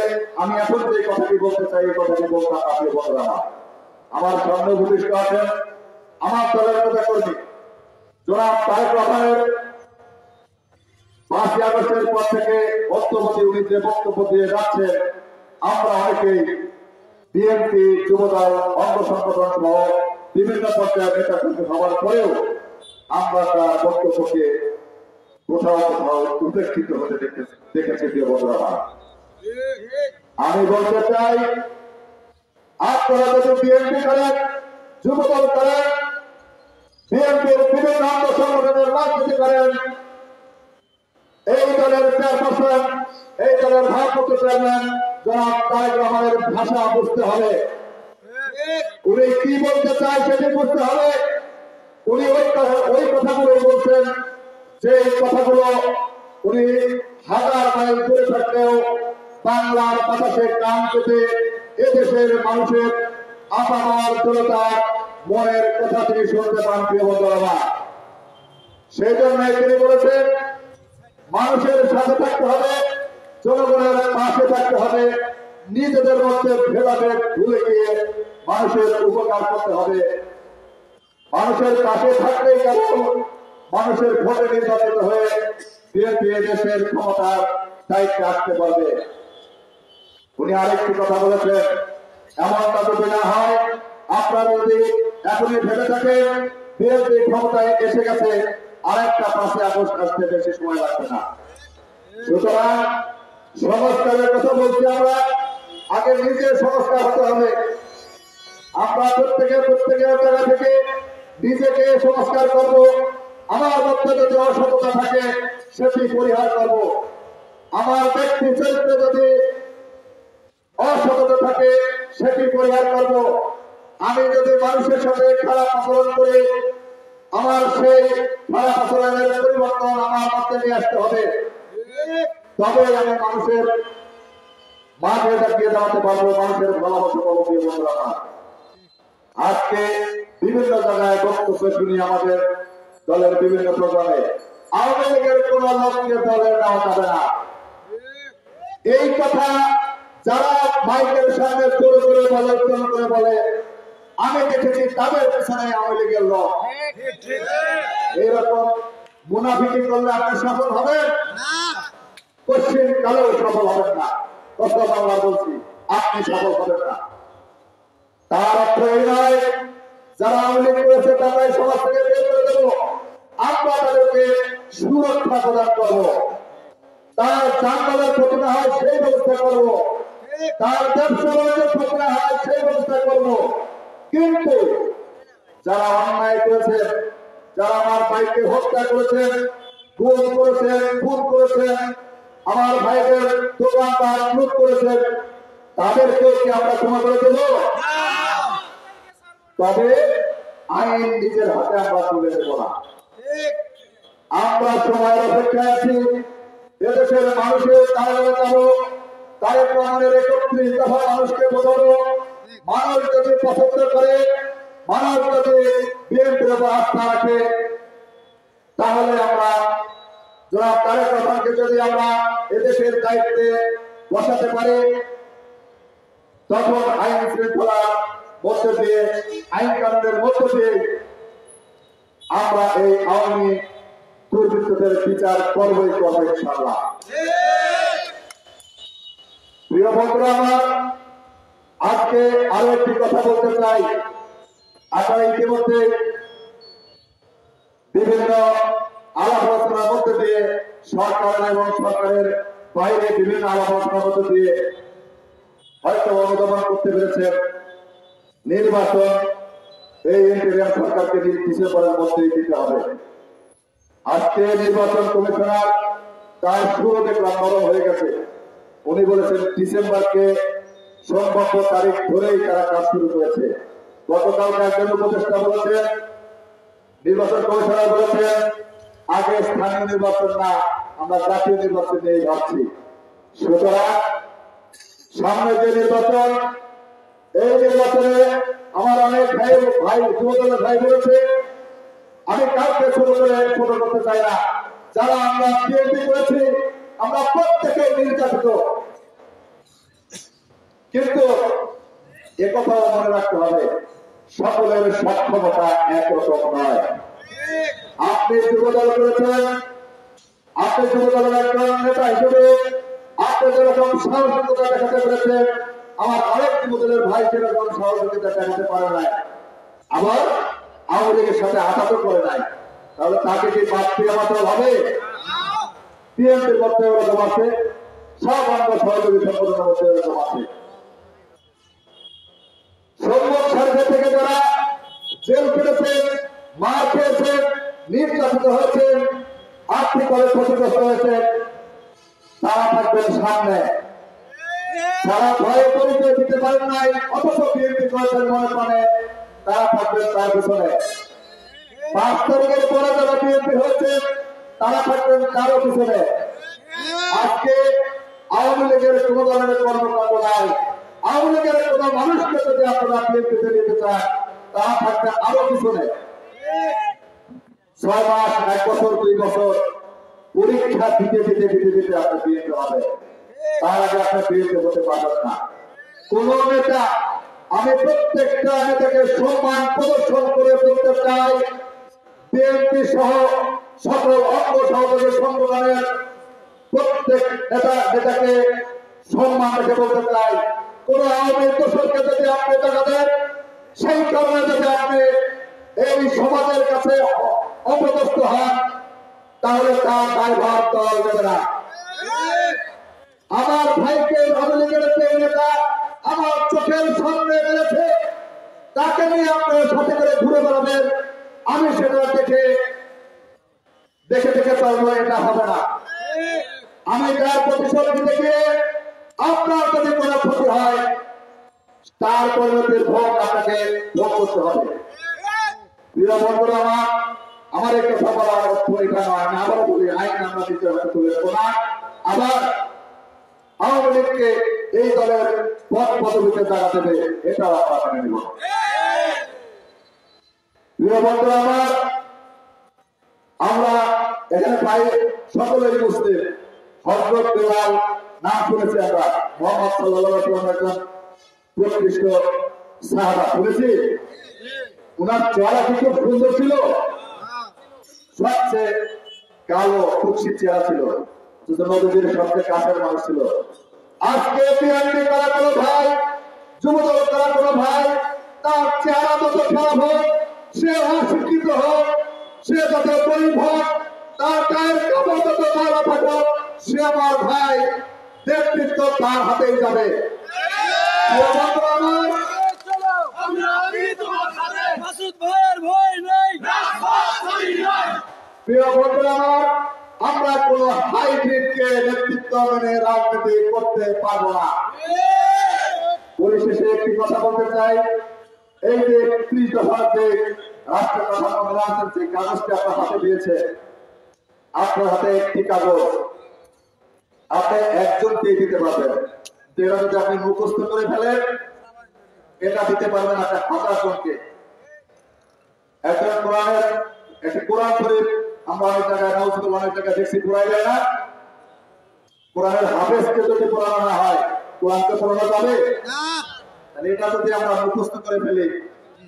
আমি এখন যে কথাটি বলতে চাই, এই কথাটি বলতাম। আপনি বন্ধুরা আমার সামনে উপবিষ্ট আছেন আমার দলের নেতা কর্মী জনাব তারেক রহমানের 5 আগস্টের পর থেকে বক্তব্য উনি যে বক্তব্য দিয়ে যাচ্ছেন, আমরা অনেকেই বিএনপি, যুবদল, অঙ্গ সংগঠন সহ বিভিন্ন পর্যায়ের নেতা কর্মী হওয়ার পরেও আমরা তার বক্তব্যকে কোথাও কোথাও উপেক্ষিত হতে দেখেছি। প্রিয় বন্ধুরা, আমি বলতে চাই, আপনারা যদি বিএনপি করেন, যুবদল করেন, বিএনপির বিভিন্ন অঙ্গ সংগঠনের রাজনীতি করেন, এই দলের চেয়ারপারসন, এই দলের ভারপ্রাপ্ত চেয়ারম্যান জনাব তারেক রহমানের ভাষা বুঝতে হবে। উনি কি বলতে চায় সেটি বুঝতে হবে। উনি ওই কথাগুলো বলছেন, যে কথাগুলো উনি 1000 মাইল দূরে থাকলেও বাংলার বাতাসে কান পেতে এদেশের মানুষের আপামর জনতার মনের কথা তিনি শুনতে পান। প্রিয় বন্ধুরা, সেই জন্যই তিনি বলেছেন মানুষের সাথে থাকতে হবে, জনগণের পাশে থাকতে হবে, নিজেদের মধ্যে ভেদাভেদ ভুলে গিয়ে মানুষের উপকার করতে হবে। মানুষের পাশে থাকলেই কেবল মানুষের ভোটে নির্বাচিত হয়ে বিএনপি দেশের ক্ষমতার দায়িত্বে আসতে পারবে। উনি আরেকটি কথা বলেছেন, এমনটা যদি না হয়, আপনারা যদি এখনই ভেবে থাকেন বিএনপি ক্ষমতায় এসে গেছে, আরেকটা 5 আগস্ট আসতে বেশি সময় লাগবে না। সুতরাং সংস্কারের কথা বলছি আমরা, আগে নিজে সংস্কার হতে হবে। আমরা প্রত্যেকের জায়গা থেকে নিজেকে সংস্কার করব। আমার মধ্যে যদি অসততা থাকে সেটি পরিহার করব। আমার ব্যক্তি চরিত্রে যদি অসততা থাকে সেটি পরিহার করব। আমি যদি মানুষের সাথে খারাপ আচরণ করি, আমার সেই খারাপ আচরণের পরিবর্তন আমার মধ্যে নিয়ে আসতে হবে। তবে আমি মানুষের মাঝে দাঁড়িয়ে দাঁড়াতে পারবো, মানুষের ভালোবাসা পাবো। প্রিয় বন্ধুরা, আজকে বিভিন্ন জায়গায় বক্তব্য শুনি আমাদের দলের বিভিন্ন প্রোগ্রামে, আওয়ামী লীগের কোন লোককে দলে নেওয়া যাবে না। এই কথা যারা মাইকের সামনে জোরে জোরে বলে, উচ্চারণ করে বলে, আমি দেখেছি তাদের পেছনে আওয়ামী লীগের লোক। এইরকম মুনাফিকি করলে আপনি সফল হবেন না, পশ্চিম কালেও সফল হবেন না। কথা বাংলা বলছি, আপনি সফল হবেন না। তার অর্থ এই নয় যারা আওয়ামী লীগ করেছে তারাই সমাজ থেকে বের করে দেবো। আমরা তাদেরকে সুরক্ষা প্রদান করবো, তার যানবাহনের ক্ষতি না হয় সেই ব্যবস্থা করবো, তার ব্যবসা বাণিজ্যের ক্ষতি না হয় সেই ব্যবস্থা করবো। কিন্তু যারা অন্যায় করেছেন, যারা আমার ভাইকে হত্যা করেছেন, গুম করেছেন, খুন করেছেন, আমার ভাইদের দোকানপাট লুট করেছেন, তাদেরকে কি আমরা ক্ষমা করে দেব? তবে আইন নিজের হাতে আমরা তুলে দেব না। আমরা সময়ের অপেক্ষায় আছি। এদেশের মানুষের তারা যাব, তারেক রহমানের 31 দফা মানুষকে বোঝাবো। মানুষ যদি পছন্দ করে, মানুষ যদি বিএনপির উপর আস্থা রাখে, তাহলে আমরা জনাব তারেক রহমানকে যদি আমরা এদেশের দায়িত্বে বসাতে পারি, তখন আইন শৃঙ্খলার মধ্যে দিয়ে, আইন কানুনের মধ্যে দিয়ে আমরা এই আওয়ামী দুর্বৃত্তদের বিচার করবই করবো ইনশাআল্লাহ। প্রিয় বন্ধুরা আমার, আজকে আরো একটি কথা বলতে চাই। আপনারা ইতিমধ্যে বিভিন্ন আলাপ আলোচনার মধ্যে দিয়ে, সরকার এবং সরকারের বাইরে বিভিন্ন আলাপ আলোচনার মধ্যে দিয়ে হয়তো অনুধাবন করতে পেরেছেন নির্বাচন এই ইন্টেরিয়াম সরকারকে ডিসেম্বরের মধ্যেই দিতে হবে। আজকে নির্বাচন কমিশনার তার শুরু দেখলাম নরম হয়ে গেছে। উনি বলেছেন ডিসেম্বরকে সম্ভাব্য তারিখ ধরেই তারা কাজ শুরু করেছে। গতকালকে একজন উপদেষ্টা বলেছেন, নির্বাচন কমিশনার বলেছেন আগে স্থানীয় নির্বাচন না, আমরা জাতীয় নির্বাচন নিয়ে ভাবছি। সুতরাং সামনে যে নির্বাচন, এই নির্বাচনে আমার অনেক ভাই যুবদলের ভাই বলেছে, আমি কাউকে ছোট করে ছোট করতে চাই না, যারা আমরা বিএনপি করেছি আমরা প্রত্যেকে নির্যাতিত। কিন্তু একথাও মনে রাখতে হবে, সকলের সক্ষমতা একরকম নয়। আপনি যুবদল করেছেন, আপনি যুবদলের একজন নেতা হিসেবে আপনি যেরকম সাহসিকতা দেখাতে পেরেছেন, আমার আরেক যুবদলের ভাই সেরকম সাহসিকতা দেখাতে পারে নাই, আবার আওয়ামী লীগের সাথে আঘাতও করে নাই। তাহলে তাকে কি বাড়তি আমাদের হবে? বিএনপির মধ্যে এরকম আছে, সব অঙ্গ সহযোগী সংগঠনের মধ্যে এরকম আছে। সম্মুখ সারিতে থেকে যারা জেল কেটেছেন, মার খেয়েছেন, নির্যাতিত হয়েছেন, আর্থিকভাবে ক্ষতিগ্রস্ত হয়েছেন, তারা থাকবেন সামনে। তারা ভয়ে পরিচয় দিতে পারেন নাই, অথচ বিএনপি করেছেন মনে প্রাণে, তারা থাকবেন তার পিছনে। 5 তারিখের পরে যারা বিএনপি হয়েছে তারা থাকবেন কারো পিছনে। আজকে আওয়ামী লীগের কোন ধরনের কর্মকাণ্ড নাই, আওয়ামী লীগের কোনো মানুষকে যদি আপনারা বিএনপিতে নিতে চান, তা থাকবে আরো পিছনে 6 মাস, 1 বছর, 2 বছর পরীক্ষা দিতে আপনার বিএনপি হবে। তার আগে আপনার বিএনপি হতে পারবেন না। কোন নেতা, আমি প্রত্যেকটা নেতাকে সম্মান প্রদর্শন করে বলতে চাই, বিএনপি সহ সকল অঙ্গ সহযোগী সংগঠনের প্রত্যেক নেতাকে সম্মান রেখে বলতে চাই, কোন আওয়ামী দোষরকে যদি আপনি টাকা দেন, সেই কারণে যদি আপনি এই সমাজের কাছে অপদস্থ হন, তাহলে তার দায়ভার দল দেবে না। আমার ভাইকে আওয়ামী লীগের যে নেতা আমার চোখের সামনে মেরেছে, তাকে নিয়ে আপনার সাথে করে ঘুরে বেড়াবেন, আমি সেটা দেখে চলবো, এটা হবে না। আমি তার প্রতিশোধ নিতে গিয়ে আপনার যদি কোনো ক্ষতি হয়, তার পরিণতির ভোগ আপনাকে ভোগ করতে হবে। প্রিয় বন্ধুরা, আমার এই কথা বলার অর্থ এটা নয়, আমি আবারও বলি, আইন আমরা দিতে তুলে দেবো না। আবার আওয়ামী লীগকে এই দলের পদ পদবিতে জায়গা দেবে, এটাও আপনারা মেনে নিব। প্রিয় বন্ধুরা, আমরা এখানে প্রায় সকলেই মুসলিম। হযরত বেলাল নাম শুনেছি আমরা, মুহাম্মদ সাল্লাল্লাহু আলাইহি ওয়াসাল্লাম একজন প্রকৃষ্ট সাহাবা, শুনেছি। ওনার চেহারা কি খুব সুন্দর ছিল, সবচেয়ে কালো খুশির চেহারা ছিল, নবীজির সবচেয়ে কাছের মানুষ ছিল। আজকে বিএনপি করা কোনো ভাই, যুবদল করা কোনো ভাই, তার চেহারা যত খারাপ হোক, সে অশিক্ষিত হোক, সে যত গরিব হোক, তার গায়ের কাপড় যত মারা থাকুক, সে আমার ভাই, নেতৃত্ব তার হাতেই যাবে। প্রিয় বন্ধুরা, আমরা কোন হাইব্রিডকে নেতৃত্ব মেনে রাজনীতি করতে পারবো না। পরিশেষে একটি কথা বলতে চাই, এই যে ৩০ দফার যে রাষ্ট্র কাঠামো যে কাগজটি আপনার হাতে দিয়েছে, আপনার হাতে একটি কাগজ, আপনি একজনকে দিতে পারবেন। যেটা যদি আপনি মুখস্থ করে ফেলেন, এটা দিতে পারবেন আপনি 1000 জনকে। একজন কোরআনের, একটি কোরআন শরীফ আমরা অনেক জায়গায় অনেক জায়গায় দেখছি পড়াই যায় না। কোরআনের হাফেজকে যদি পড়ানো না হয়, কোরআনকে পড়ানো যাবে? তাহলে এটা যদি আমরা মুখস্থ করে ফেলি,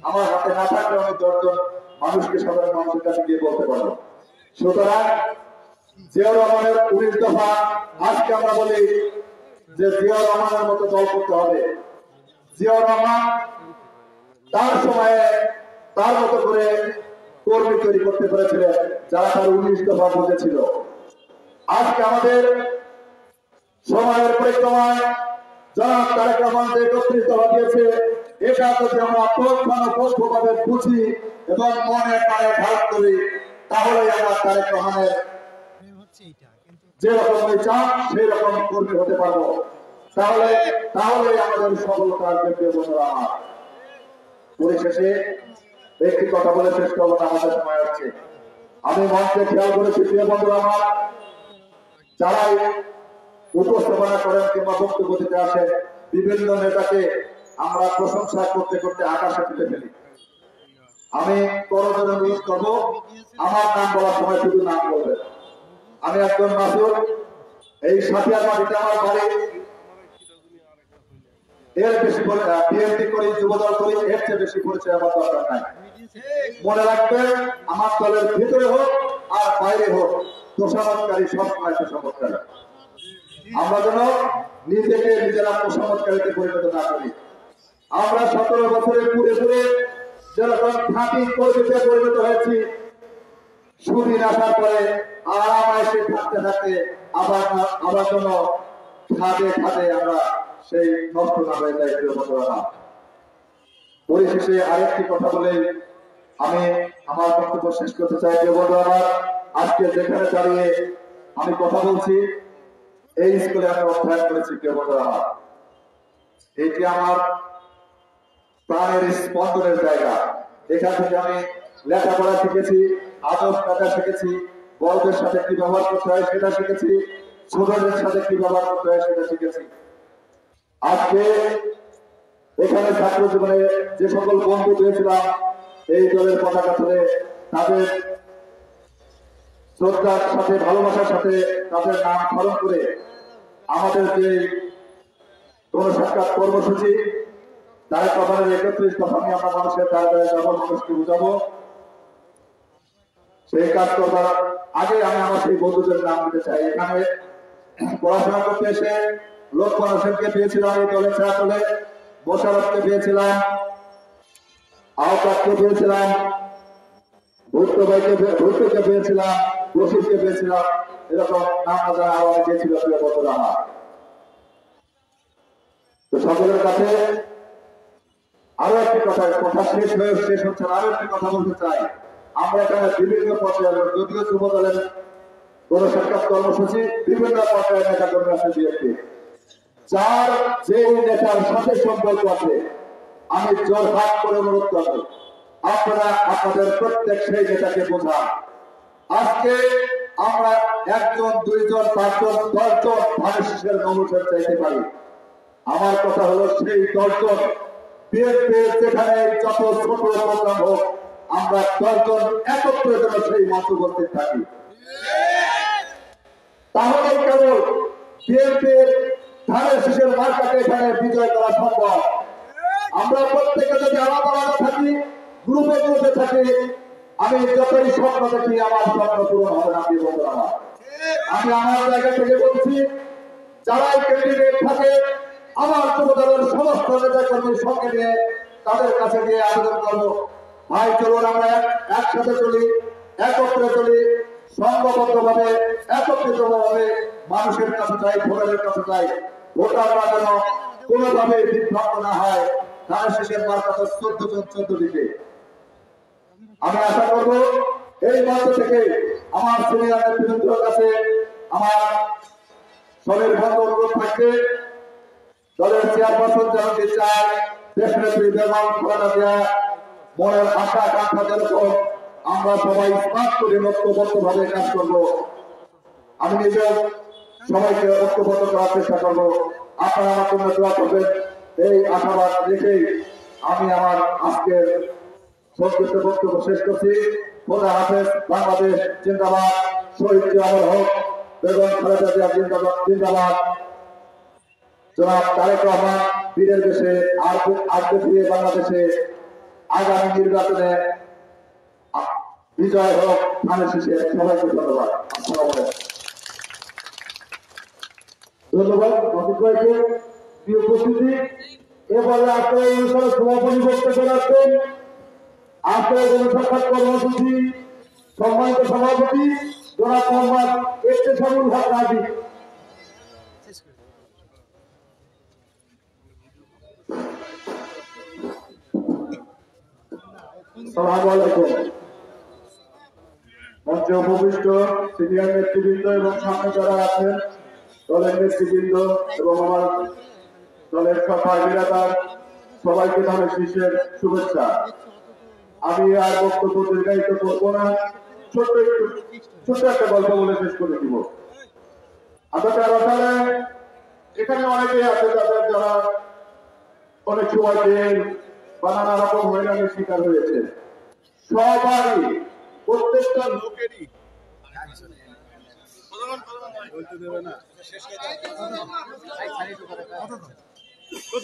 আমার হাতে না থাকলে আমি 10 জন মানুষকে, সাধারণ মানুষের কাছে গিয়ে বলতে পারবো। সুতরাং জিয়াউর রহমানের 19 দফা, আজকে আমরা বলি যে জিয়াউর রহমানের মতো দল করতে হবে। জিয়াউর রহমান তার সময়ে তার মতো করে কর্মী তৈরি করতে পেরেছিলেন, যারা তার 19 দফা বুঝেছিল। আজকে আমাদের সময়ের পরিক্রমায় জনাব তারেক রহমান যে 31 দফা দিয়েছে, এটা যদি আমরা পক্ষভাবে বুঝি এবং মনে প্রাণে ধারণ করি, তাহলে আমরা তারেক রহমানের যে রকম চান সেই রকম কর্মী হতে পারবো। তাহলে আমাদের সফলতার ক্ষেত্রে বন্ধুরা, আমার পরিশেষে একটি কথা বলে শেষ করবো, আমাদের সময় হচ্ছে। আমি মঞ্চে খেয়াল করেছি, প্রিয় বন্ধুরা আমার, যারাই উপস্থাপনা করেন কিংবা বক্তব্য দিতে আসেন, বিভিন্ন নেতাকে আমরা প্রশংসা করতে করতে আকাশে তুলে ফেলি। আমি করজোরে অনুরোধ করবো, আমার নাম বলার সময় শুধু নাম বলবেন। আমি একজন মাসুদ, এই সাথিয়ার মাটিতে আমার বাড়ি। এর বেশি বিএনপি করি, যুবদল করি, এর চেয়ে বেশি পরিচয় আমার দরকার নাই। মনে রাখবেন, আমার দলের ভিতরে হোক আর বাইরে হোক, তোষামতকারী সবসময় তোষামতকারী। আমরা যেন নিজেকে নিজেরা তোষামতকারীতে পরিণত না করি। আমরা 17 বছরে পুরে যেরকম খাঁটি কর্মীতে পরিণত হয়েছি, সুদিন আসার পরে আরামায়েশে থাকতে আবার যেন খাদে আমরা সেই নষ্ট না হয়ে যাই। পরিশেষে আরেকটি কথা বলে আমি আমার বক্তব্য শেষ করতে চাই। আমার আজকে যেখানে দাঁড়িয়ে আমি কথা বলছি, এই স্কুলে আমি অধ্যয়ন করেছি। আমার এটি আমার প্রাণের স্পন্দনের জায়গা। এখান থেকে আমি লেখাপড়া শিখেছি, আদব কায়দা শিখেছি, বড়দের সাথে কি ব্যবহার করতে হয় সেটা শিখেছি, ছোটদের সাথে কি ব্যবহার করতে হয় সেটা শিখেছি। আজকে এখানে ছাত্র জীবনে যে সকল বন্ধু পেয়েছিলাম এই দলের পতাকা তুলে তাদের শ্রদ্ধার সাথে ভালোবাসার সাথে তাদের নাম স্মরণ করে আমাদের যে গণসাক্ষাৎ কর্মসূচি তার কভারের 31 দফা নিয়ে আমরা মানুষের দ্বারা দ্বারা যাবো, মানুষকে বুঝাবো। সেই কাজ করবার আগে আমি আমার সেই বন্ধুদের নাম দিতে চাই। এখানে পড়াশোনা করতে এসে লোকমান হোসেনকে পেয়েছিলাম এই দলের ছাড়া চলে, মোশারফকে পেয়েছিলাম, আওতাবকে পেয়েছিলাম, ভুট্টোকে পেয়েছিলাম, রশিদকে পেয়েছিলাম। এরকম নাম না আরো অনেকে ছিল প্রিয় বন্ধুরা আমার। তো সকলের কাছে আরো একটি কথা শেষ হচ্ছে আরো একটি কথা বলতে চাই। আমরা এখানে বিভিন্ন পর্যায়ে যদিও যুব দলের গণসাক্ষাৎ কর্মসূচি বিভিন্ন পর্যায়ে নেতা কর্মী আছে বিএনপি, যার যে নেতার সাথে সম্পর্ক আছে আমি জোর হাত করে অনুরোধ করব আপনারা আপনাদের প্রত্যেক সেই নেতাকে বোঝান। আজকে আমরা 1 জন 2 জন 5 জন 10 জন ধানের শীষের নমুনা চাইতে পারি। আমার কথা হলো সেই 10 জন বিএনপির যেখানে যত ছোট প্রোগ্রাম হোক আমরা 10 জন একত্রে যেন সেই মঞ্চ করতে থাকি, তাহলে কেবল বিএনপির ধানের শীষের মার্কাকে এখানে বিজয় করা সম্ভব। আমরা প্রত্যেকে যদি আলাদা আলাদা থাকি, গ্রুপে গ্রুপে থাকি, আমি যতই স্বপ্ন দেখি আমার স্বপ্ন পূরণ হবে না। আমি আমার জায়গা থেকে বলছি, যারাই ক্যান্ডিডেট থাকে আমার যুব দলের সমস্ত নেতা কর্মীর সঙ্গে নিয়ে তাদের কাছে গিয়ে আবেদন করবো, ভাই চলুন আমরা একসাথে চলি, একত্রে চলি, সংঘবদ্ধ ভাবে একত্রিত ভাবে মানুষের কাছে যাই, ভোটারের কাছে যাই। ভোটাররা যেন কোনোভাবে বিভ্রান্ত না হয়। ধানের শীষের মার্কা 14 জন 14 দিকে। আমি আশা করব এই মঞ্চ থেকে আমার সিনিয়র নেতৃত্বের কাছে আমার সবের বন্ধ অনুরোধ থাকবে, দলের চেয়ারপারসন যেমন চায় দেশনেত্রী বেগম খালেদা জিয়া মনের আশা আকাঙ্ক্ষা যেরকম আমরা সবাই স্মার্ট করে ঐক্যবদ্ধ ভাবে কাজ করব। আমি নিজেও সবাইকে ঐক্যবদ্ধ করার চেষ্টা করব। আপনারা আমার জন্য দোয়া করবেন এই আশাবাদ রেখে আমি আমার আজকের সংক্ষিপ্ত বক্তব্য শেষ করছি। খোদা হাফেজ। বাংলাদেশ জিন্দাবাদ। শহীদ জিয়াউর হক, বেগম খালেদা জিয়া জিন্দাবাদ। জনাব তারেক রহমান বীরের দেশে আসবে ফিরে বাংলাদেশে। আগামী নির্বাচনে বিজয় হোক ধানের শীষে। সবাইকে ধন্যবাদ। ধন্যবাদ অমিত ভাইকে। প্রিয় উপস্থিতি, এবারে আপনারা এই অনুষ্ঠানে সমাপনী বক্তব্য রাখবেন আপনার গণসাক্ষাৎ কর্মসূচি সম্মানিত সভাপতি জনাব মোহাম্মদ ইহতেশামুল হক রাজি। আসসালামু আলাইকুম। মঞ্চে উপবিষ্ট সিনিয়র নেতৃবৃন্দ এবং সামনে যারা আছেন দলের নেতৃবৃন্দ এবং আমার দলের সহযোগিতার সবাইকে ধানের শীষের শুভেচ্ছা। আমি আর বক্তব্য দীর্ঘায়িত করবো না, ছোট্ট একটা গল্প বলে শেষ করে দিব। আমরা 13 সালে এখানে অনেকেই আছে যারা অনেক সময় জেল বা নানা রকম হয়রানির শিকার হয়েছে। সবারই প্রত্যেকটা লোকেরই তো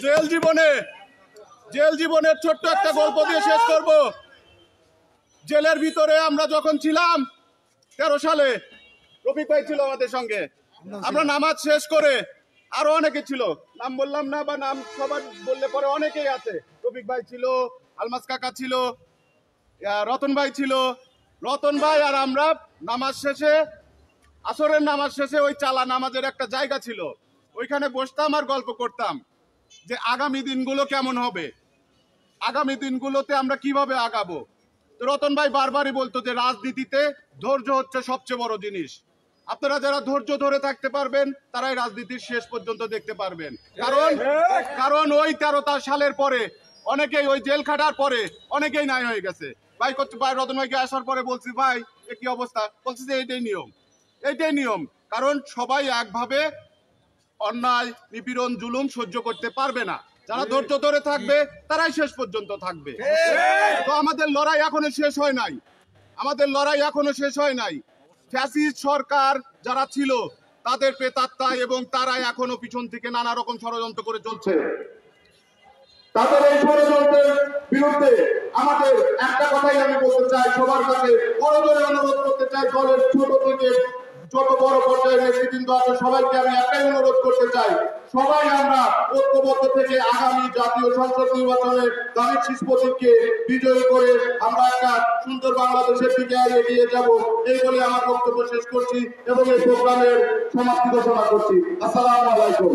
জেল জীবনের ছোট্ট একটা গল্প দিয়ে শেষ করব। জেলের ভিতরে আমরা যখন ছিলাম 13 সালে, রফিক ভাই ছিল আমাদের সঙ্গে। আমরা নামাজ শেষ করে আরো অনেকে ছিল, নাম বললাম না বা নাম সবার বললে পরে অনেকেই আছে। রফিক ভাই ছিল, আলমাস কাকা ছিল, রতন ভাই ছিল। রতন ভাই আর আমরা নামাজ শেষে, আসরের নামাজ শেষে ওই চালা নামাজের একটা জায়গা ছিল, ওইখানে বসতাম আর গল্প করতাম যে আগামী দিনগুলো কেমন হবে, আগামী দিনগুলোতে আমরা কিভাবে আগাবো। তো রতন ভাই বারবারই বলতো যে রাজনীতিতে ধৈর্য হচ্ছে সবচেয়ে বড় জিনিস। আপনারা যারা ধৈর্য ধরে থাকতে পারবেন তারাই রাজনীতির শেষ পর্যন্ত দেখতে পারবেন। কারণ ওই 13 সালের পরে অনেকেই, ওই জেল খাটার পরে অনেকেই নাই হয়ে গেছে। ভাই রতন ভাইকে আসার পরে বলছি, ভাই এ কি অবস্থা? বলছি যে এইটাই নিয়ম। কারণ সবাই একভাবে অন্যায়, নিপীড়ন, জুলুম সহ্য করতে পারবে না। যারা ধৈর্য ধরে থাকবে তারাই শেষ পর্যন্ত থাকবে। তো আমাদের লড়াই এখনো শেষ হয় নাই, আমাদের লড়াই এখনো শেষ হয় নাই। ফ্যাসিস্ট সরকার যারা ছিল তাদের প্রেতাত্মা এবং তারা এখনো পিছন থেকে নানা রকম ষড়যন্ত্র করে চলছে। তাদের এই ষড়যন্ত্রের বিরুদ্ধে আমাদের একটা কথাই আমি বলতে চাই, সবার কাছে বড় করে অনুরোধ করতে চাই, দলের ছোট থেকে যত বড় পর্যায়ের নেতৃবৃন্দ আছে সবাইকে আমি একটাই অনুরোধ করতে চাই, সবাই আমরা ঐক্যবদ্ধ থেকে আগামী জাতীয় সংসদ নির্বাচনে দানিশ শীষ প্রতীককে বিজয়ী করে আমরা একটা সুন্দর বাংলাদেশের দিকে এগিয়ে যাব। এই বলে আমার বক্তব্য শেষ করছি এবং এই প্রোগ্রামের সমাপ্তি ঘোষণা করছি। আসসালামু আলাইকুম।